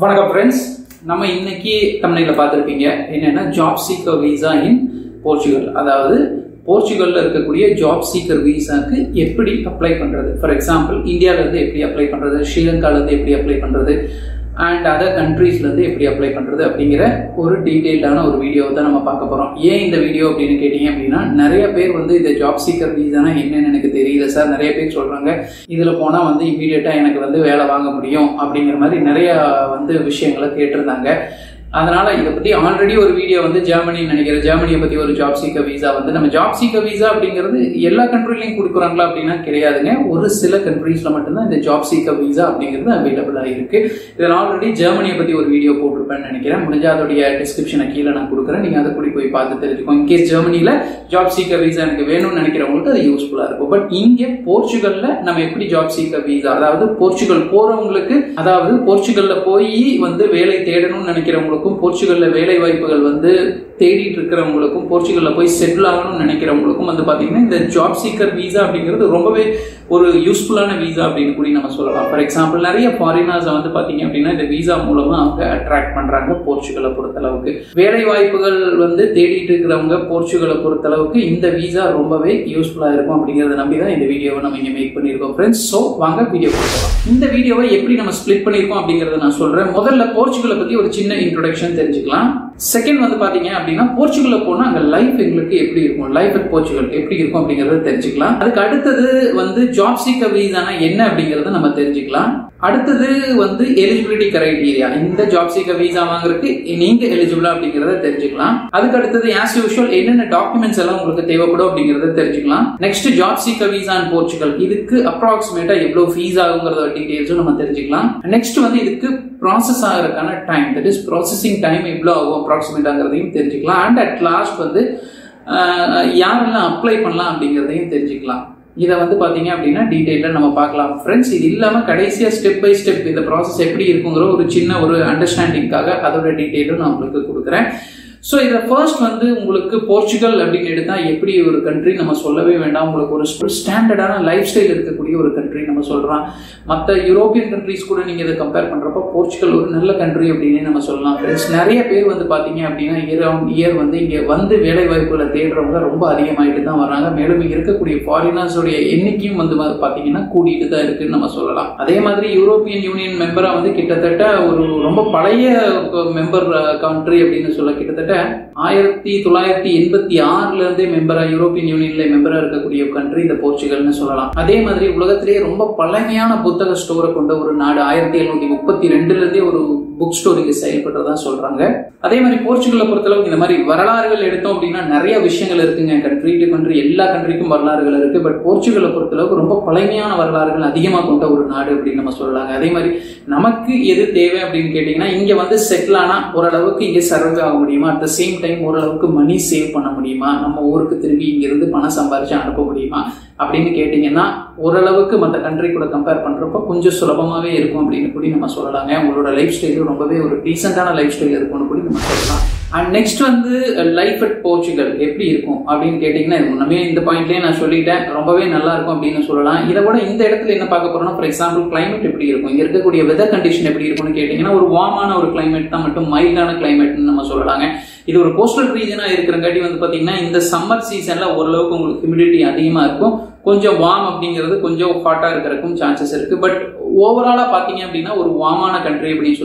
வணக்கம் ஃப்ரெண்ட்ஸ், நம்ம இன்னைக்கு தமிழ்ல பார்த்துருப்பீங்க என்னன்னா ஜாப் சீக்கர் வீசா இன் போர்ச்சுகல். அதாவது போர்ச்சுகல்ல இருக்கக்கூடிய ஜாப் சீக்கர் வீசாக்கு எப்படி அப்ளை பண்றது. ஃபார் எக்ஸாம்பிள் இந்தியாவில இருந்து எப்படி அப்ளை பண்றது, ஸ்ரீலங்கால இருந்து எப்படி அப்ளை பண்றது அண்ட் அதர் கண்ட்ரீஸ்ல இருந்து எப்படி அப்ளை பண்றது அப்படிங்கிற ஒரு டீடைல்டான ஒரு வீடியோ தான் நம்ம பார்க்க போறோம். ஏன் இந்த வீடியோ அப்படின்னு கேட்டீங்க அப்படின்னா, நிறைய பேர் இந்த ஜாப் சீக்கர் வீசானா என்னன்னு எனக்கு தெரியல சார். நிறைய பேர் சொல்றாங்க இதுல போனா இமீடியட்டா எனக்கு வேலை வாங்க முடியும் அப்படிங்கிற மாதிரி நிறைய விஷயங்களை கேட்டிருந்தாங்க. அதனால இதை பத்தி ஆல்ரெடி ஒரு வீடியோ ஜெர்மனின்னு நினைக்கிறேன். ஜெர்மனியை பத்தி ஒரு ஜாப் சீக்கர் வீசா நம்ம ஜாப் சீக்கர் வீசா அப்படிங்கிறது எல்லா கண்ட்ரிலையும் கொடுக்குறாங்களா அப்படின்னா கிடையாதுங்க. ஒரு சில கண்ட்ரீஸ்ல மட்டும்தான் இந்த ஜாப் சீக்கர் வீசா அப்படிங்கிறது அவைலபிளா இருக்கு. இதில் ஆல்ரெடி ஜெர்மனியை பத்தி ஒரு வீடியோ போட்டிருப்பேன்னு நினைக்கிறேன். முடிஞ்சா அதோடைய டிஸ்கிரிப்ஷனை கீழே நான் கொடுக்குறேன், நீங்க அதை கூடி போய் பார்த்து தெரிஞ்சுக்கோங்க. இன்கேஸ் ஜெர்மனியில ஜாப் சீக்கர் வீசா எனக்கு வேணும்னு நினைக்கிறவங்களுக்கு அது யூஸ்ஃபுல்லா இருக்கும். பட் இங்கே போர்ச்சுகல்ல நம்ம எப்படி ஜாப் சீக்கர் வீசா, அதாவது போர்ச்சுகல் போறவங்களுக்கு, அதாவது போர்ச்சுகல்ல போய் வேலை தேடணும்னு நினைக்கிறவங்களுக்கு, போர்ச்சுகல்ல வேலை வாய்ப்புகள் தேடிட்டு இருக்கிறவங்களுக்கும், போர்ச்சுகல்ல போய் செட்டில் ஆகணும்னு நினைக்கிறவங்களுக்கும் பாத்தீங்கன்னா இந்த ஜாப் சீக்கர் வீசா அப்படிங்கிறது ரொம்பவே ஒரு யூஸ்ஃபுல்லான வீசா அப்படின்னு கூட நம்ம சொல்லலாம். ஃபார் எக்ஸாம்பிள் நிறைய ஃபாரினர்ஸ் பாத்தீங்க அப்படின்னா இந்த வீசா மூலமா அவங்க அட்ராக்ட் பண்றாங்க. போர்ச்சுகலை பொறுத்தளவுக்கு வேலை வாய்ப்புகள் தேடிட்டு இருக்கிறவங்க போர்ச்சுகலை பொறுத்தளவுக்கு இந்த வீசா ரொம்பவே யூஸ்ஃபுல்லா இருக்கும் அப்படிங்கறத நம்பிதான் இந்த வீடியோவை நம்ம இங்க மேக் பண்ணிருக்கோம் ஃப்ரெண்ட்ஸ். சோ வாங்க வீடியோ போகலாம். இந்த வீடியோவை எப்படி நம்ம ஸ்பிளிட் பண்ணிருக்கோம் அப்படிங்கறத நான் சொல்றேன். முதல்ல போர்ச்சுகலை பத்தி ஒரு சின்ன இன்ட்ரோடக்ஷன் தெரிஞ்சுக்கலாம். செகண்ட் பாத்தீங்க அப்படின்னா போர்ச்சுகல்ல போனா அங்க லைஃப் எங்களுக்கு எப்படி இருக்கும், லைஃப் அட் போர்ச்சுகல் எப்படி இருக்கும் அப்படிங்கறத தெரிஞ்சுக்கலாம். அதுக்கு அடுத்தது ஜாப் சீக்கர் வீசானா என்ன அப்படிங்கறத நம்ம தெரிஞ்சுக்கலாம். அடுத்தது எலிஜிபிலிட்டி கிரைட்டீரியா, இந்த ஜாப் சீக்கர் வீசா வாங்குறதுக்கு நீங்க எலிஜிபிளா அப்படிங்கறத தெரிஞ்சுக்கலாம். அதுக்கு அடுத்தது ஆஸ் யூசுவல் என்னென்ன டாக்குமெண்ட்ஸ் எல்லாம் உங்களுக்கு தேவைப்படும் அப்படிங்கறத தெரிஞ்சுக்கலாம். நெக்ஸ்ட் ஜாப் சீக்கர் வீசா இன் போர்ச்சுகல், இதுக்கு அப்ராக்சிமேட்டா எவ்வளவு ஃபீஸ் ஆகுங்கிறத டீடைல்ஸும் நம்ம தெரிஞ்சுக்கலாம். நெக்ஸ்ட் இதுக்கு ப்ராசஸ் ஆகிறதுக்கான time, that is processing time எவ்வளவு ஆகும் அப்ராக்சிமேட்டாங்கிறதையும் தெரிஞ்சுக்கலாம். அண்ட் அட் லாஸ்ட் யாரெல்லாம் அப்ளை பண்ணலாம் அப்படிங்கறதையும் தெரிஞ்சுக்கலாம். இதை பாத்தீங்க அப்படின்னா டீடைலா நம்ம பார்க்கலாம் ஃப்ரெண்ட்ஸ். இது இல்லாம கடைசியா ஸ்டெப் பை ஸ்டெப் இந்த ப்ராசஸ் எப்படி இருக்குங்கிற ஒரு சின்ன ஒரு அண்டர்ஸ்டாண்டிங்காக அதோட டீடைலும் நான் உங்களுக்கு கொடுக்குறேன். ஸோ இதை ஃபர்ஸ்ட் உங்களுக்கு போர்ச்சுகல் அப்படின்னு எடுத்தா எப்படி ஒரு கண்ட்ரி நம்ம சொல்லவே வேண்டாம். உங்களுக்கு ஒரு ஸ்டாண்டர்டான லைஃப் ஸ்டைல் இருக்கக்கூடிய ஒரு கண்ட்ரி நம்ம சொல்றோம். மற்ற யூரோப்பியன் கண்ட்ரிஸ் கூட நீங்க இதை கம்பேர் பண்றப்ப போர்ச்சுகல் ஒரு நல்ல கண்ட்ரி அப்படின்னு நம்ம சொல்லலாம் ஃப்ரெண்ட்ஸ். நிறைய பேர் பாத்தீங்க அப்படின்னா இயர் இங்க வேலை வாய்ப்புகளை தேடுறவங்க ரொம்ப அதிகமாயிட்டு தான் வராங்க. மேலும் இங்க இருக்கக்கூடிய ஃபாரினர்ஸோடைய எண்ணிக்கையும் பாத்தீங்கன்னா கூடிட்டு தான் இருக்குன்னு நம்ம சொல்லலாம். அதே மாதிரி யூரோப்பியன் யூனியன் மெம்பரா கிட்டத்தட்ட ஒரு ரொம்ப பழைய மெம்பர் கண்ட்ரி அப்படின்னு சொல்ல, கிட்டத்தட்ட 1986 இருந்தே மெம்பரா யூரோப்பியன் யூனியன்ல மெம்பரா இருக்கக்கூடிய கண்ட்ரி இந்த போர்ச்சுகல்னு சொல்லலாம். அதே மாதிரி உலகத்திலேயே ரொம்ப பழமையான புத்தக ஸ்டோரை கொண்ட ஒரு நாடு. 1732 இருந்தே ஒரு புக் ஸ்டோர் இங்க செயல்படுறதா சொல்றாங்க. அதே மாதிரி போர்ச்சுகல்ல பொறுத்தளவுக்கு இந்த மாதிரி வரலாறுகள் எடுத்தோம் அப்படின்னா நிறைய விஷயங்கள் இருக்குங்க. கண்ட்ரி டு கண்ட்ரி எல்லா கண்ட்ரிக்கும் வரலாறுகள் இருக்கு. பட் போர்ச்சுகல்ல பொறுத்தளவுக்கு ரொம்ப பழமையான வரலாறுகள் அதிகமா கொண்ட ஒரு நாடு அப்படின்னு நம்ம சொல்லலாங்க. அதே மாதிரி நமக்கு எது தேவை அப்படின்னு கேட்டீங்கன்னா, இங்க செட்டில் ஆனா ஓரளவுக்கு இங்க சர்வே ஆக முடியுமா, அட் த சேம் டைம் ஓரளவுக்கு மணி சேவ் பண்ண முடியுமா, நம்ம ஊருக்கு திரும்பி இங்க இருந்து பணம் சம்பாரிச்சு அனுப்ப முடியுமா அப்படின்னு கேட்டீங்கன்னா ஓரளவுக்கு மற்ற கண்ட்ரி கூட கம்பேர் பண்றப்ப கொஞ்சம் சுலபமாவே இருக்கும் அப்படின்னு கூட நம்ம சொல்லலாங்க. உங்களோட லைஃப் ஸ்டைல் ரொம்பவே ஒரு டீசென்டான லைஃப் ஸ்டைல் இருக்கும்னு கூட நம்ம சொல்லலாம். And next life at Portugal எப்படி இருக்கும் அப்படின்னு கேட்டீங்கன்னா, முன்னமே இந்த பாயிண்ட்லயே நான் சொல்லிட்டேன், ரொம்பவே நல்லா இருக்கும் அப்படின்னு சொல்லலாம். இதை விட இந்த இடத்துல என்ன பார்க்க போறோம்னா, ஃபார் எக்ஸாம்பிள் கிளைமேட் எப்படி இருக்கும், இங்க இருக்கக்கூடிய வெதர் கண்டிஷன் எப்படி இருக்கும்னு கேட்டீங்கன்னா, ஒரு வார்மான ஒரு கிளைமேட் தான், மட்டும் மைல்டான கிளைமேட்னு நம்ம சொல்லலாங்க. இது ஒரு கோஸ்டல் ரீஜனா இருக்கிறங்காட்டி பாத்தீங்கன்னா இந்த சம்மர் சீசன்ல ஓரளவுக்கு உங்களுக்கு ஹியூமிடிட்டி அதிகமா இருக்கும். கொஞ்சம் வார்ம் அப்படிங்கிறது கொஞ்சம் ஹாட்டா இருக்கிறதுக்கும் சான்சஸ் இருக்கு. பட் ஓவராலா பாத்தீங்க அப்படின்னா ஒரு வார்மான கண்ட்ரி அப்படின்னு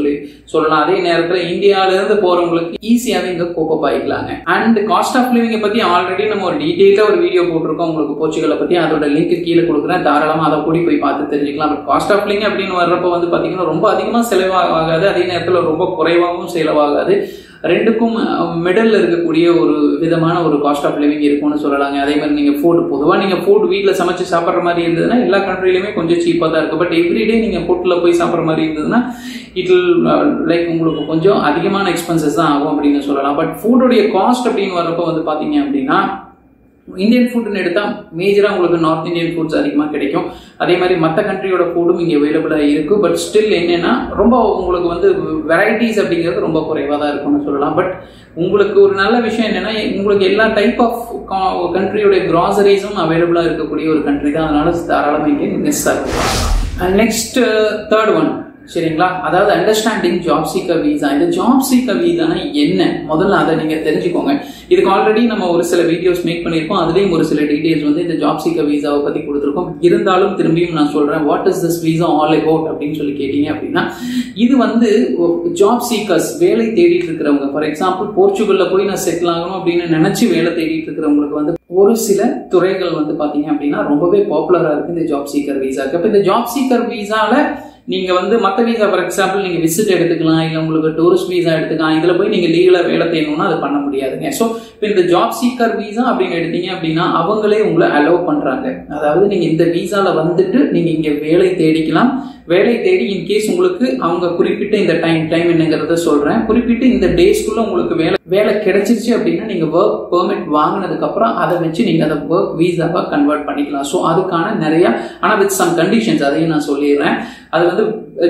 சொல்லலாம். அதே நேரத்தில் இந்தியாவில இருந்து போறவங்களுக்கு ஈஸியாவே இங்க கோப்பப் ஆயிக்கலாங்க. அண்ட் காஸ்ட் ஆஃப் லிவிங்கை பத்தி ஆல்ரெடி நம்ம ஒரு டீடைலா ஒரு வீடியோ போட்டிருக்கோம் உங்களுக்கு போர்ச்சுகலை பத்தி. அதோட லிங்க் கீழே கொடுக்குறேன், தாராளமா அதை கூடி போய் பார்த்து தெரிஞ்சுக்கலாம். பட் காஸ்ட் ஆஃப் லிவிங் அப்படின்னு வர்றப்ப பாத்தீங்கன்னா ரொம்ப அதிகமா செலவாகாது, அதே நேரத்தில் ரொம்ப குறைவாகவும் செலவாகாது. ரெண்டுக்கும் மிடல்ல இருக்கக்கூடிய ஒரு விதமான ஒரு காஸ்ட் ஆஃப் லிவிங் இருக்கும்னு சொல்லலாங்க. அதே மாதிரி நீங்க பொதுவாக நீங்க ஃபுட் வீட்டில் சமைச்சு சாப்பிட்ற மாதிரி இருந்ததுன்னா எல்லா கண்ட்ரிலுமே கொஞ்சம் சீப்பாக தான் இருக்கு. பட் எவ்ரிடே நீங்க ஹோட்டல்ல போய் சாப்பிட்ற மாதிரி இருந்ததுன்னா இட் லைக் உங்களுக்கு கொஞ்சம் அதிகமான எக்ஸ்பென்சஸ் தான் ஆகும் அப்படின்னு சொல்லலாம். பட் ஃபுட்டோடைய காஸ்ட் அப்படின்னு வர்றப்ப பாத்தீங்க அப்படின்னா இந்தியன் ஃபுட்னு எடுத்தா மேஜரா உங்களுக்கு நார்த் இந்தியன் ஃபுட்ஸ் அதிகமா கிடைக்கும். அதே மாதிரி மற்ற கண்ட்ரியோட ஃபுட்டும் இங்க அவைலபிளா இருக்கு. பட் ஸ்டில் என்னன்னா ரொம்ப உங்களுக்கு வெரைட்டிஸ் அப்படிங்கிறது ரொம்ப குறைவா தான் இருக்கும்னு சொல்லலாம். பட் உங்களுக்கு ஒரு நல்ல விஷயம் என்னன்னா, உங்களுக்கு எல்லா டைப் ஆஃப் கண்ட்ரியோட கிராசரிஸும் அவைலபிளா இருக்கக்கூடிய ஒரு கண்ட்ரி தான். அதனால தாராளமாக இங்கே மிஸ் ஆகும். நெக்ஸ்ட் தேர்ட் ஒன் சரிங்களா? அதாவது அண்டர்ஸ்டாண்டிங் ஜாப் சீக்கர் வீசா. இந்த ஜாப் சீக்கர் வீசானா என்ன, முதல்ல அதை நீங்க தெரிஞ்சுக்கோங்க. இதுக்கு ஆல்ரெடி நம்ம ஒரு சில வீடியோஸ் மேக் பண்ணியிருக்கோம். அதுலேயும் ஒரு சில டீடைல்ஸ் வந்து இந்த ஜாப் சீக்கர் வீசாவை பத்தி கொடுத்துருக்கோம். இருந்தாலும் திரும்பியும் நான் சொல்றேன், what is this visa all about அப்படின்னு சொல்லி கேட்டீங்க அப்படின்னா, இது வந்து ஜாப் சீக்கர்ஸ், வேலை தேடிட்டு இருக்கிறவங்க, ஃபார் எக்ஸாம்பிள் போர்ச்சுகல்ல போய் நான் செட்டில் ஆகணும் அப்படின்னு நினைச்சு வேலை தேடிட்டு இருக்கிறவங்களுக்கு வந்து ஒரு சில துறைகள் வந்து பாத்தீங்க அப்படின்னா ரொம்பவே பாப்புலரா இருக்கு இந்த ஜாப் சீக்கர் வீசாக்கு. அப்ப இந்த ஜாப் சீக்கர் வீசால நீங்க வந்து மற்ற வீசா, ஃபார் எக்ஸாம்பிள் நீங்க விசிட் எடுத்துக்கலாம், இல்ல உங்களுக்கு டூரிஸ்ட் வீசா எடுத்துக்கலாம். இதுல போய் நீங்க லீகலா வேலை தேடணும்னா அது பண்ண முடியாதுங்க. ஸோ இப்போ இந்த ஜாப் சீக்கர் வீசா அப்படின்னு எடுத்தீங்க அப்படின்னா அவங்களே உங்களை அலோவ் பண்றாங்க. அதாவது நீங்க இந்த வீசால வந்துட்டு நீங்க இங்க வேலை தேடிக்கலாம். வேலை தேடி இன்கேஸ் உங்களுக்கு அவங்க குறிப்பிட்ட இந்த டைம் என்னங்கிறத சொல்றேன், குறிப்பிட்டு இந்த டேஸ்க்குள்ள உங்களுக்கு வேலை கிடைச்சிருச்சு அப்படின்னா நீங்க ஒர்க் பெர்மிட் வாங்கினதுக்கு அப்புறம் அதை வச்சு நீங்க அந்த ஒர்க் வீசாவா கன்வெர்ட் பண்ணிக்கலாம். ஸோ அதுக்கான நிறைய, ஆனா வித் சம் கண்டிஷன்ஸ், அதையும் நான் சொல்லிடுறேன். அது வந்து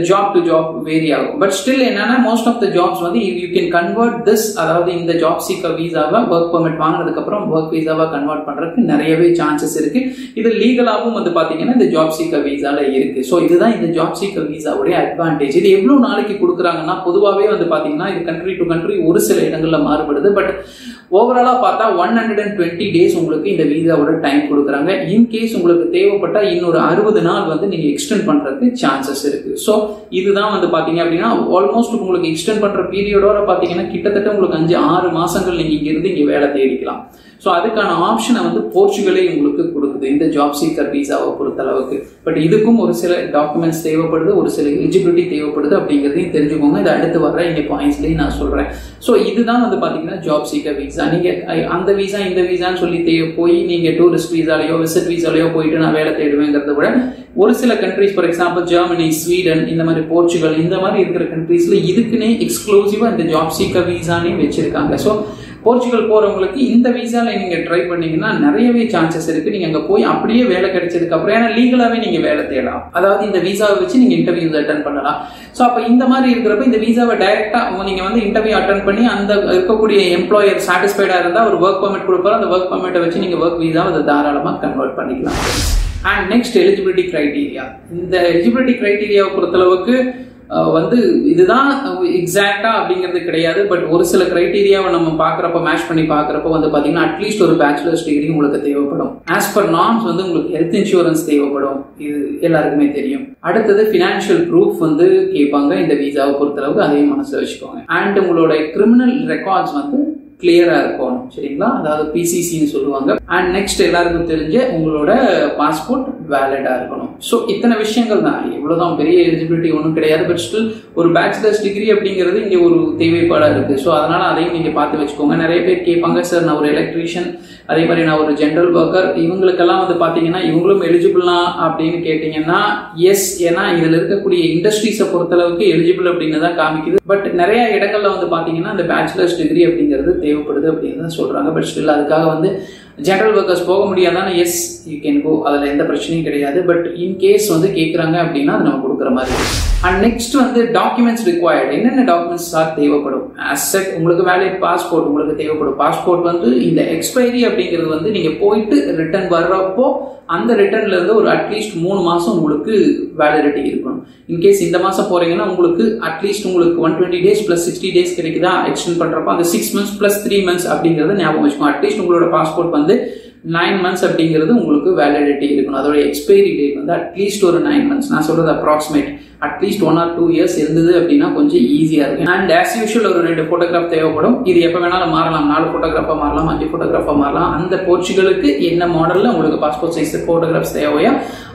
ஜாப் டு ஜாப் வேரி ஆகும். பட் ஸ்டில் என்னன்னா மோஸ்ட் ஆஃப் த ஜாப்ஸ் வந்து யூ கேன் கன்வெர்ட் திஸ், அதாவது இந்த ஜாப் சீக்கர் வீசாவை ஒர்க் பெர்மிட் வாங்கினதுக்கு அப்புறம் ஒர்க் வீசாவா கன்வெர்ட் பண்றதுக்கு நிறையவே சான்சஸ் இருக்கு. இது லீகலாகவும் வந்து பாத்தீங்கன்னா இந்த ஜாப் சீக்கர் வீசால இருக்கு. ஸோ இதுதான் இந்த ஜாப் சீக்கர் வீசாவுடைய அட்வான்டேஜ். இது எவ்வளவு நாளைக்கு கொடுக்குறாங்கன்னா பொதுவாகவே வந்து பாத்தீங்கன்னா இது கண்ட்ரி டு கண்ட்ரி ஒரு சில இடங்கள்ல மாறுபடுது. பட் ஓவராலா பார்த்தா 120 டேஸ் உங்களுக்கு இந்த வீசாவோட டைம் கொடுக்குறாங்க. இன்கேஸ் உங்களுக்கு தேவைப்பட்டா இன்னொரு 60 நாள் வந்து நீங்க எக்ஸ்டெண்ட் பண்றதுக்கு சான்சஸ் இருக்கு. ஸோ இதுதான் வந்து பாத்தீங்க அப்படின்னா ஆல்மோஸ்ட் உங்களுக்கு எக்ஸ்டெண்ட் பண்ற பீரியடோட பாத்தீங்கன்னா கிட்டத்தட்ட உங்களுக்கு 5-6 மாசங்கள் நீங்க இங்க இருந்து இங்க வேலை தேடிக்கலாம். ஸோ அதுக்கான ஆப்ஷனை வந்து போர்ச்சுகலே உங்களுக்கு கொடுக்குது இந்த ஜாப் சீக்கர் வீசாவை பொறுத்தளவுக்கு. பட் இதுக்கும் ஒரு சில டாக்குமெண்ட்ஸ் தேவைப்படுது, ஒரு சில எலிஜிபிலிட்டி தேவைப்படுது அப்படிங்கிறதையும் தெரிஞ்சுக்கோங்க. இது அடுத்து வர்ற இங்க பாயிண்ட்ஸ்லயும் நான் சொல்றேன். ஸோ இதுதான் வந்து பாத்தீங்கன்னா ஜாப் சீக்கர் வீசா. நீங்க அந்த வீசா இந்த வீசான்னு சொல்லி போய் நீங்க டூரிஸ்ட் வீசாலையோ விசிட் வீசாலையோ போயிட்டு நான் வேலை தேடுவேங்கிறத விட ஒரு சில countries, for example Germany, Sweden, இந்த மாதிரி போர்ச்சுகல், இந்த மாதிரி இருக்கிற கண்ட்ரீஸ்ல இதுக்குன்னே எக்ஸ்க்ளூசிவா இந்த ஜாப் சீக்கர் வீசானே வச்சிருக்காங்க. ஸோ போர்ச்சுகல் போறவங்களுக்கு இந்த வீசால நீங்க ட்ரை பண்ணீங்கன்னா நிறையவே சான்சஸ் இருக்கு. நீங்க அங்க போய் அப்படியே வேலை கிடைச்சதுக்கு அப்புறம், ஏன்னா லீகலாவே நீங்க வேலை தேடலாம். அதாவது இந்த வீசாவை வச்சு நீங்க இன்டர்வியூஸ் அட்டன் பண்ணலாம். ஸோ அப்ப இந்த மாதிரி இருக்கிறப்ப இந்த வீசாவை டைரக்டா நீங்க வந்து இன்டர்வியூ அட்டன் பண்ணி அந்த இருக்கக்கூடிய எம்ப்ளாயர் சாட்டிஸ்ஃபைடா இருந்தா ஒரு ஒர்க் பெர்மிட் கொடுப்பாரு. அந்த ஒர்க் பெர்மிட்டை வச்சு நீங்க ஒர்க் வீசாவை அதை தாராளமா கன்வெர்ட் பண்ணிக்கலாம். And next eligibility criteria. இந்த எலிஜிபிலிட்டி கிரைட்டீரியாவை பொறுத்தளவுக்கு வந்து இதுதான் எக்ஸாக்டா அப்படிங்கிறது கிடையாது. பட் ஒரு சில கிரைட்டீரியாவை நம்ம பாக்குறப்ப மேட்ச் பண்ணி பாக்குறப்ப வந்து பாத்தீங்கன்னா அட்லீஸ்ட் ஒரு பேச்சுலர்ஸ் டிகிரி உங்களுக்கு தேவைப்படும். ஆஸ் பர் நார்ம்ஸ் வந்து உங்களுக்கு ஹெல்த் இன்சூரன்ஸ் தேவைப்படும். இது எல்லாருக்குமே தெரியும். அடுத்தது பினான்சியல் ப்ரூஃப் வந்து கேட்பாங்க இந்த வீசாவை பொறுத்தளவுக்கு, அதையும் மனசுல வச்சுக்கோங்க. அண்ட் உங்களோட கிரிமினல் ரெக்கார்ட்ஸ் வந்து கிளியரா இருக்கணும். சரிங்களா? அதாவது பிசிசின்னு சொல்லுவாங்க. அண்ட் நெக்ஸ்ட் எல்லாருக்கும் தெரிஞ்ச உங்களோட பாஸ்போர்ட் வேலிடா இருக்கணும். ஸோ இத்தனை விஷயங்கள் தான், இவ்வளவுதான், பெரிய எலிஜிபிலிட்டி ஒன்றும் கிடையாது. பட் ஸ்டில் ஒரு பேச்சுலர்ஸ் டிகிரி அப்படிங்கிறது இங்க ஒரு தேவைப்பாடா இருக்கு. ஸோ அதனால அதையும் நீங்க பார்த்து வச்சுக்கோங்க. நிறைய பேர் கேட்பாங்க, சார் நான் ஒரு எலக்ட்ரீஷியன், அதே மாதிரி நான் ஒரு ஜென்ரல் ஒர்க்கர், இவங்களுக்கெல்லாம் வந்து பாத்தீங்கன்னா இவங்களும் எலிஜிபிளா அப்படின்னு கேட்டீங்கன்னா எஸ், ஏன்னா இதுல இருக்கக்கூடிய இண்டஸ்ட்ரீஸை பொறுத்தளவுக்கு எலிஜிபிள் அப்படின்னு தான் காமிக்குது. பட் நிறைய இடங்கள்ல வந்து பாத்தீங்கன்னா இந்த பேச்சுலர்ஸ் டிகிரி அப்படிங்கிறது தேவைப்படுது அப்படின்னு தான் சொல்றாங்க. பட் ஸ்டில் அதுக்காக வந்து ஜெனரல் ஒர்க்கர்ஸ் போக முடியாதானே? எஸ், யூ கேன் கோ, அதுல எந்த பிரச்சனையும் கிடையாது. பட் இன் கேஸ் வந்து கேட்கறாங்க அப்படின்னா அது நம்ம கொடுக்குற மாதிரி. அண்ட் நெக்ஸ்ட் வந்து டாக்குமெண்ட்ஸ் ரிக்வயர்டு. என்னென்ன டாக்குமெண்ட்ஸ் தேவைப்படும்? அசெட், உங்களுக்கு வேலிட் பாஸ்போர்ட் உங்களுக்கு தேவைப்படும். பாஸ்போர்ட் வந்து இந்த எக்ஸ்பைரி அப்படிங்கிறது வந்து நீங்க போயிட்டு ரிட்டர்ன் வர்றப்போ அந்த ரிட்டர்ன்ல இருந்து ஒரு அட்லீஸ்ட் 3 மாசம் உங்களுக்கு வேலிடிட்டி இருக்கணும். இன்கேஸ் இந்த மாசம் போறீங்கன்னா உங்களுக்கு அட்லீஸ்ட் உங்களுக்கு 120 டேஸ் பிளஸ் 60 டேஸ் கிடைக்குதா எக்ஸ்டெண்ட் பண்றப்ப அந்த 6 months பிளஸ் 3 months அப்படிங்கறது ஞாபகம் வச்சுக்கோங்க. அட்லீஸ்ட் உங்களோட பாஸ்போர்ட் வந்து 9 months அப்படிங்கிறது உங்களுக்கு வேலிடிட்டி இருக்கணும். அதோட எக்ஸ்பைரி டேட் வந்து அட்லீஸ்ட் ஒரு 9 months. நான் சொல்றது அப்ராக்சிமேட். அட்லீஸ்ட் 1 or 2 years இருந்தது அப்படின்னா கொஞ்சம் ஈஸியா இருக்கும். அண்ட் ஆஸ் யூஷுவல் ஒரு 2 போட்டோகிராஃப் தேவைப்படும். இது எப்ப வேணாலும் மாறலாம். 4 போட்டோகிராஃபா மாறலாம், 5 போட்டோகிராஃபா மாறலாம். அந்த போர்ச்சுகலுக்கு என்ன மாடல்ல உங்களுக்கு பாஸ்போர்ட் சைஸ் போட்டோகிராஃப்ஸ் தேவையோ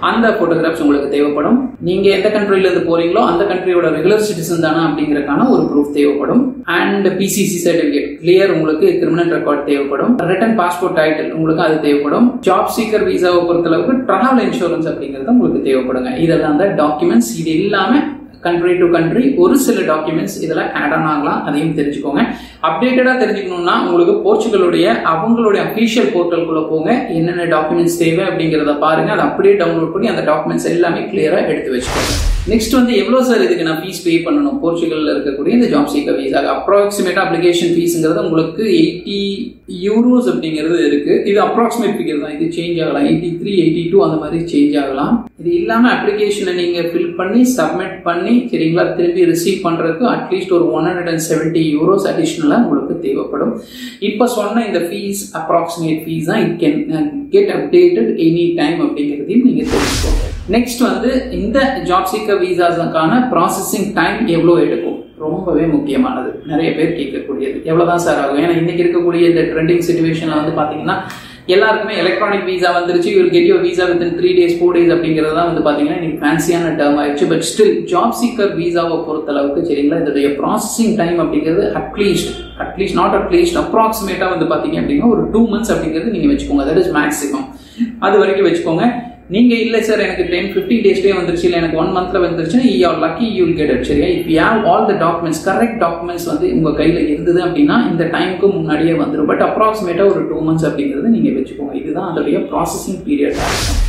அந்த போட்டோகிராஃப்ஸ் உங்களுக்கு தேவைப்படும். நீங்க எந்த கண்ட்ரில இருந்து போறீங்களோ அந்த கண்ட்ரியோட ரெகுலர் சிட்டிசன் தானா அப்படிங்கறதுக்கான ஒரு ப்ரூஃப் தேவைப்படும். அண்ட் பிசிசி சர்டிபிகேட் கிளியர், உங்களுக்கு கிரிமினல் ரெக்கார்ட் தேவைப்படும். ரிட்டன் பாஸ்போர்ட் டைட்டில் உங்களுக்கு அது தேவைப்படும். ஜாப் சீக்கர் வீசாவை பொறுத்தளவுக்கு டிராவல் இன்சூரன்ஸ் அப்படிங்கிறது உங்களுக்கு தேவைப்படுங்க. இதெல்லாம் தான் டாக்குமெண்ட்ஸ். இது எல்லாமே கண்ட்ரி டு கண்ட்ரி ஒரு சில டாக்குமெண்ட்ஸ் இதெல்லாம் ஆட் ஆன் ஆகலாம். அதையும் தெரிஞ்சுக்கோங்க. அப்டேட்டடா தெரிஞ்சுக்கணும்னா உங்களுக்கு போர்ச்சுகலுடைய அவங்களுடைய அபிஷியல் போர்ட்டலுக்குள்ள போங்க. என்னென்ன டாக்குமெண்ட்ஸ் தேவை அப்படிங்கிறத பாருங்க. அதை அப்படியே டவுன்லோட் பண்ணி அந்த டாக்குமெண்ட்ஸ் எல்லாமே கிளியரா எடுத்து வச்சுக்கோங்க. நெக்ஸ்ட் வந்து எவ்வளோ சார் இதுக்கு நான் ஃபீஸ் பே பண்ணணும் போர்ச்சுகல்ல இருக்கக்கூடிய இந்த job seeker visa approximate application ஃபீஸ்ங்கிறது உங்களுக்கு 80 யூரோஸ் அப்படிங்கிறது இருக்கு. இது அப்ராக்சிமேட் ஃபிகர் தான், இது சேஞ்ச் ஆகலாம், 83 82 அந்த மாதிரி சேஞ்ச் ஆகலாம். இது இல்லாமல் அப்ளிகேஷனை நீங்க ஃபில் பண்ணி சப்மிட் பண்ணி சரிங்களா திரும்பி ரிசீவ் பண்றதுக்கு அட்லீஸ்ட் ஒரு 170 யூரோஸ் அடிஷ்னலாக உங்களுக்கு தேவைப்படும். இப்போ சொன்ன இந்த ஃபீஸ் அப்ராக்சிமேட் ஃபீஸ் தான் it can get updated any time அப்படிங்கிறதையும் நீங்க தெரிஞ்சுக்கோங்க. நெக்ஸ்ட் வந்து இந்த ஜாப் சீக்கர் வீசாஸுக்கான ப்ராசஸிங் டைம் எவ்வளோ எடுக்கும், ரொம்பவே முக்கியமானது. நிறைய பேர் கேட்கக்கூடியது எவ்வளவுதான் சார் ஆகும். ஏன்னா இன்னைக்கு இருக்கக்கூடிய இந்த ட்ரெண்டிங் சிச்சுவேஷன்ல வந்து பாத்தீங்கன்னா எல்லாருக்குமே எலக்ட்ரானிக் வீசா வந்துருச்சு. You will get your visa within 3 days 4 days அப்படிங்கிறது தான் வந்து பாத்தீங்கன்னா இன்னைக்கு ஃபேன்சியான டேர்ம் ஆயிடுச்சு. பட் ஸ்டில் ஜாப் சீக்கர் வீசாவை பொறுத்த அளவுக்கு சரிங்களா இதோடைய ப்ராசஸிங் டைம் அப்படிங்கிறது அட்லீஸ்ட் நாட் அட்லீஸ்ட் அப்ராக்சிமேட்டா வந்து பாத்தீங்க அப்படின்னா ஒரு 2 months அப்படிங்கிறது நீங்க வச்சுக்கோங்க. That is maximum. அது வரைக்கும் வச்சுக்கோங்க. நீங்க இல்ல சார் எனக்கு 10-15 daysலயே வந்துருச்சு, இல்ல எனக்கு 1 monthல வந்துருச்சுன்னா you are lucky, you will get it. சரியா? if you have all the documents, correct documents வந்து உங்க கையில இருந்தது அப்படின்னா இந்த டைமுக்கு முன்னாடியே வந்துடும். பட் அப்ராக்சிமேட்டா ஒரு 2 months அப்படிங்கிறது நீங்க வச்சுக்கோங்க. இதுதான் அதோடைய processing period.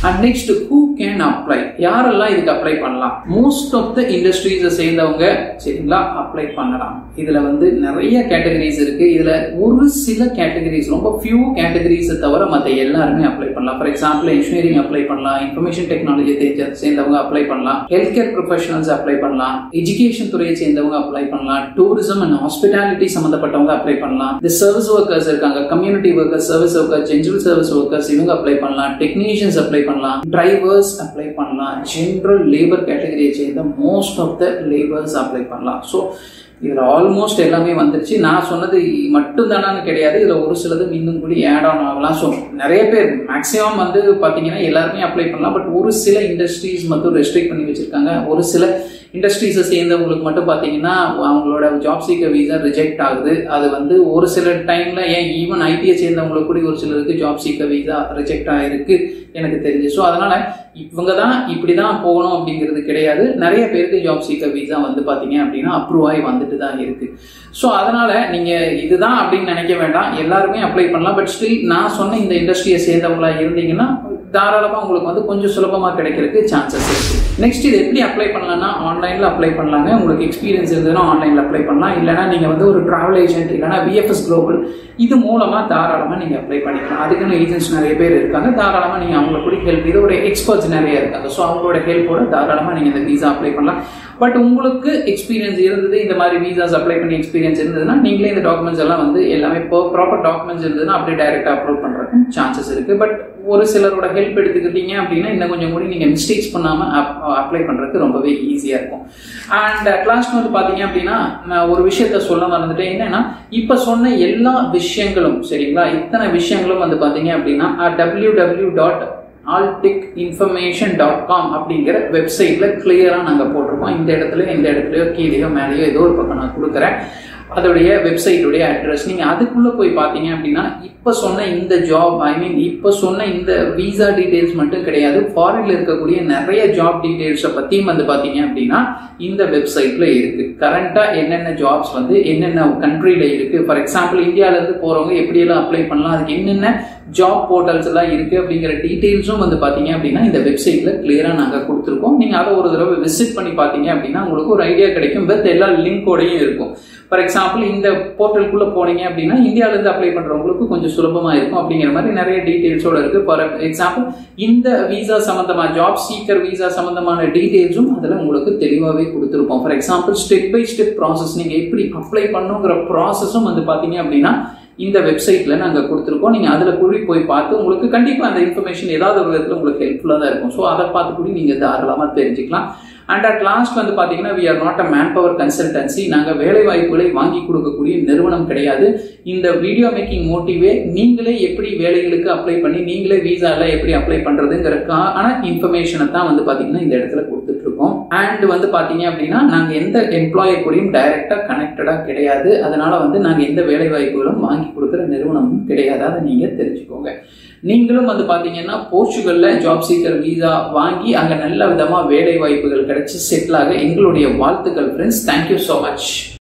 And next who can apply, யாரெல்லாம் இதுக்கு அப்ளை பண்ணலாம்? மோஸ்ட் ஆஃப் த இண்டஸ்ட்ரீஸை சேர்ந்தவங்க சரிங்களா அப்ளை பண்ணலாம். இதுல வந்து நிறைய கேட்டகரிஸ் இருக்கு. இதுல ஒரு சில கேட்டகரிஸ், ரொம்ப ஃபியூ கேட்டகரிஸ் தவிர மற்ற எல்லாருமே அப்ளை பண்ணலாம். ஃபார் எக்ஸாம்பிள் இன்ஜினியரிங் அப்ளை பண்ணலாம், இன்ஃபர்மேஷன் டெக்னாலஜி சேர்ந்தவங்க அப்ளை பண்ணலாம், ஹெல்த் கேர் ப்ரொஃபஷனல்ஸ் அப்ளை பண்ணலாம், எஜுகேஷன் துறையை சேர்ந்தவங்க அப்ளை பண்ணலாம், டூரிசம் அண்ட் ஹாஸ்பிட்டாலிட்டி சம்பந்தப்பட்டவங்க அப்ளை பண்ணலாம், இந்த சர்வீஸ் ஒர்க்கர்ஸ் இருக்காங்க, community workers, service worker, general service workers இவங்க அப்ளை பண்ணலாம், டெக்னீஷியன்ஸ் அப்ளை பண்ணலாம், டிரைவர்ஸ் அப்ளை பண்ணலாம், ஜெனரல் லேபர் கேட்டகரியை சேர்ந்த most of the labours apply பண்ணலாம். ஸோ இதுல ஆல்மோஸ்ட் எல்லாமே வந்துருச்சு. நான் சொன்னது மட்டும் தானு கிடையாது, இதுல ஒரு சிலது இன்னும் கூட ஆட் ஆன் ஆகலாம். ஸோ நிறைய பேர் மேக்ஸிமம் வந்து பாத்தீங்கன்னா எல்லாருமே அப்ளை பண்ணலாம். பட் ஒரு சில இண்டஸ்ட்ரீஸ் மட்டும் ரெஸ்ட்ரிக்ட் பண்ணி வச்சிருக்காங்க. ஒரு சில இண்டஸ்ட்ரீஸை சேர்ந்தவங்களுக்கு மட்டும் பாத்தீங்கன்னா அவங்களோட ஜாப் சீக்கர் வீசா ரிஜெக்ட் ஆகுது. அது வந்து ஒரு சில டைம்ல ஏன் ஈவன் ஐடியை சேர்ந்தவங்களுக்கு கூட ஒரு சிலருக்கு ஜாப் சீக்கர் வீசா ரிஜெக்ட் ஆயிருக்கு எனக்கு தெரிஞ்சு. ஸோ அதனால இவங்க தான் இப்படிதான் போகணும் அப்படிங்கிறது கிடையாது. நிறைய பேருக்கு ஜாப் சீக்கர் வீசா வந்து பாத்தீங்க அப்படின்னா அப்ரூவ் ஆகி வந்துட்டு தான் இருக்கு. ஸோ அதனால நீங்க இதுதான் அப்படின்னு நினைக்க வேண்டாம், எல்லாருமே அப்ளை பண்ணலாம். பட் ஸ்டில் நான் சொன்ன இந்த இண்டஸ்ட்ரியை சேர்ந்தவங்களா இருந்தீங்கன்னா தாராளமா உங்களுக்கு வந்து கொஞ்சம் சுலபமா கிடைக்கிறதுக்கு சான்சஸ் இருக்கு. நெக்ஸ்ட் இது எப்படி அப்ளை பண்ணலாம்னா ஆன்லைன்ல அப்ளை பண்ணலாங்க. உங்களுக்கு எக்ஸ்பீரியன்ஸ் இருந்ததுன்னா ஆன்லைன்ல அப்ளை பண்ணலாம். இல்லைன்னா நீங்க வந்து ஒரு டிராவல் ஏஜென்ட் இல்லைன்னா VFS குளோபல் இது மூலமா தாராளமா நீங்க அப்ளை பண்ணிக்கலாம். அதுக்குன்னு ஏஜென்ட்ஸ் நிறைய பேர் இருக்காங்க. தாராளமா நீங்க அவங்களை கூட ஹெல்ப், இதோட எக்ஸ்பர்ட்ஸ் நிறைய இருக்காங்க. ஸோ அவங்களோட ஹெல்ப்போட தாராளமா நீங்க இந்த வீசா அப்ளை பண்ணலாம். பட் உங்களுக்கு எக்ஸ்பீரியன்ஸ் இருந்தது, இந்த மாதிரி வீசாஸ் அப்ளை பண்ணி எக்ஸ்பீரியன்ஸ் இருந்ததுன்னா நீங்களே இந்த டாக்குமெண்ட்ஸ் எல்லாம் வந்து எல்லாமே ப்ராப்பர் டாக்குமெண்ட்ஸ் இருந்ததுன்னா அப்படியே டைரக்டா அப்லோட் பண்றதுக்கும் சான்சஸ் இருக்கு. பட் ஒரு சிலரோட ஹெல்ப் எடுத்துக்கிட்டீங்க அப்படின்னா இன்னும் கொஞ்சம் கூட நீங்க மிஸ்டேக்ஸ் பண்ணாம அப்ளை பண்றதுக்கு ரொம்பவே ஈஸியா இருக்கும். அண்ட் லாஸ்ட் வந்து பாத்தீங்க அப்படின்னா ஒரு விஷயத்த சொல்ல மறந்துட்டேன். என்னன்னா இப்ப சொன்ன எல்லா விஷயங்களும் சரிங்களா, இத்தனை விஷயங்களும் வந்து பாத்தீங்க அப்படின்னா www.alltechinformation.com அப்படிங்கிற வெப்சைட்ல கிளியரா நாங்க போட்டிருக்கோம். இந்த இடத்துலயோ கீழேயோ மேலேயோ ஏதோ ஒரு பக்கம் நான் கொடுக்குறேன். அதோடைய வெப்சைட்டுடைய அட்ரஸ். நீங்க அதுக்குள்ள போய் பாத்தீங்க அப்படின்னா இப்ப சொன்ன இந்த ஜாப் இப்ப சொன்ன இந்த வீசா டீடைல்ஸ் மட்டும் கிடையாது, ஃபாரின்ல இருக்கக்கூடிய நிறைய ஜாப் டீடைல்ஸை பத்தியும் வந்து பாத்தீங்க அப்படின்னா இந்த வெப்சைட்ல இருக்கு. கரண்டா என்னென்ன ஜாப்ஸ் வந்து என்னென்ன கண்ட்ரில இருக்கு, ஃபார் எக்ஸாம்பிள் இந்தியால இருந்து போறவங்க எப்படி எல்லாம் அப்ளை பண்ணலாம், அதுக்கு என்னென்ன ஜாப் போர்ட்டல்ஸ் எல்லாம் இருக்கு அப்படிங்கிற டீடைல்ஸும் வந்து பாத்தீங்க அப்படின்னா இந்த வெப்சைட்ல கிளியரா நாங்க கொடுத்துருக்கோம். நீங்க அதை ஒரு தடவை விசிட் பண்ணி பாத்தீங்க அப்படின்னா உங்களுக்கு ஒரு ஐடியா கிடைக்கும். வித் எல்லா லிங்கோடையும் இருக்கும். ஃபார் எக்ஸாம்பிள் இந்த போர்ட்டலுக்குள்ள போனீங்க அப்படின்னா இந்தியால இருந்து அப்ளை பண்றவங்களுக்கு கொஞ்சம் சுலபமா இருக்கும் அப்படிங்கிற மாதிரி நிறைய டீடைல்ஸோட இருக்கு. ஃபார் எக்ஸாம்பிள் இந்த வீசா சம்பந்தமா ஜாப் சீக்கர் வீசா சம்பந்தமான டீடைல்ஸும் அதுல உங்களுக்கு தெளிவாவே கொடுத்துருப்போம். For example step by step process, நீங்க எப்படி அப்ளை பண்ணுங்கிற ப்ராசஸும் வந்து பாத்தீங்க அப்படின்னா இந்த வெப்சைட்ல நாங்க கொடுத்துருக்கோம். நீங்க அதுல கூடி போய் பார்த்து உங்களுக்கு கண்டிப்பா அந்த இன்ஃபர்மேஷன் ஏதாவது ஒரு விதத்துல உங்களுக்கு ஹெல்ப்ஃபுல்லா தான் இருக்கும். ஸோ அதை பார்த்து கூடி நீங்க தாராளமா தெரிஞ்சுக்கலாம். அண்ட் அட் லாஸ்ட் வந்து பாத்தீங்கன்னா we are not a manpower consultancy. நாங்க வேலை வாய்ப்புகளை வாங்கி கொடுக்கக்கூடிய நிறுவனம் கிடையாது. இந்த வீடியோ மேக்கிங் மோட்டிவே நீங்களே எப்படி வேலைகளுக்கு அப்ளை பண்ணி நீங்களே வீசால எப்படி அப்ளை பண்றதுங்கிறதுக்கான இன்ஃபர்மேஷனை தான் வந்து பாத்தீங்கன்னா இந்த இடத்துல கொடுத்துட்டு இருக்கோம். அண்ட் வந்து பாத்தீங்க அப்படின்னா நாங்க எந்த எம்ப்ளாயர் கூடயும் டைரக்டா கனெக்டடா கிடையாது. அதனால வந்து நாங்க எந்த வேலை வாய்ப்புகளும் வாங்கி கொடுக்குற நிறுவனமும் கிடையாது. அதை நீங்க தெரிஞ்சுக்கோங்க. நீங்களும் வந்து பாத்தீங்கன்னா போர்ச்சுகல்ல ஜாப் சீக்கர் வீசா வாங்கி அங்க நல்ல விதமா வேலை வாய்ப்புகள் கிடைச்சு செட்டில் ஆக எங்களுடைய வாழ்த்துக்கள் ஃப்ரெண்ட்ஸ். Thank you so much.